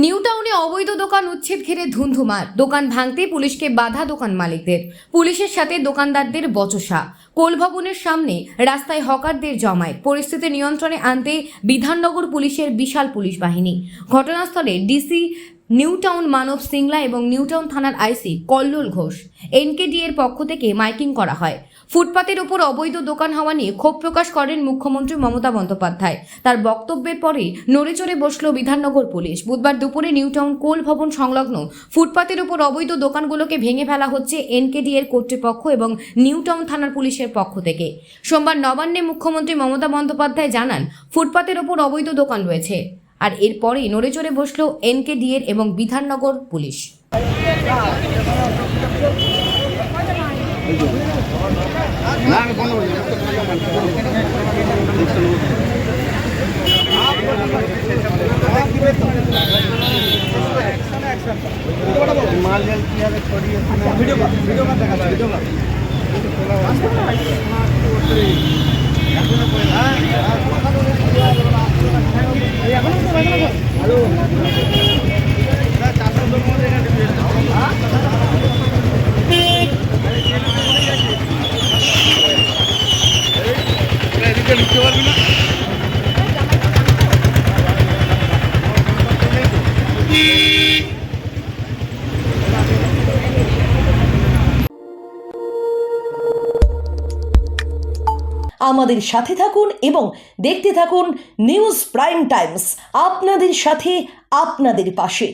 New টাউনে অবৈধ দোকান উচ্ছেদ ঘিরে ধুন্ধুমার। দোকান ভাঙতে পুলিশকে বাধা দোকান মালিকদের, পুলিশের সাথে দোকানদারদের বচসা। কোল ভবনের সামনে রাস্তায় হকারদের জমায়েত। পরিস্থিতি নিয়ন্ত্রণে আনতে বিধাননগর পুলিশের বিশাল পুলিশ বাহিনী। ঘটনাস্থলে ডিসি নিউ টাউন মানব সিংলা এবং নিউ টাউন থানার আইসি কল্লোল ঘোষ। এনকেডি এর পক্ষ থেকে মাইকিং করা হয়। ফুটপাতের উপর অবৈধ দোকান হওয়া নিয়ে ক্ষোভ প্রকাশ করেন মুখ্যমন্ত্রী মমতা বন্দ্যোপাধ্যায়। তার বক্তব্যের পরে নড়েচড়ে বসল বিধাননগর পুলিশ। বুধবার দুপুরে নিউ টাউন কোল ভবন সংলগ্ন ফুটপাতের উপর অবৈধ দোকানগুলোকে ভেঙে ফেলা হচ্ছে এনকেডি এর কর্তৃপক্ষ এবং নিউ টাউন থানার পুলিশের পক্ষ থেকে। সোমবার নবান্নে মুখ্যমন্ত্রী মমতা বন্দ্যোপাধ্যায় জানান, ফুটপাতের উপর অবৈধ দোকান রয়েছে। আর এরপরেই নড়েচড়ে বসল এনকেডি এর এবং বিধাননগর পুলিশ। লিখতে পারবি না। আমাদের সাথে থাকুন এবং দেখতে থাকুন নিউজ প্রাইম টাইমস, আপনাদের সাথে আপনাদের পাশে।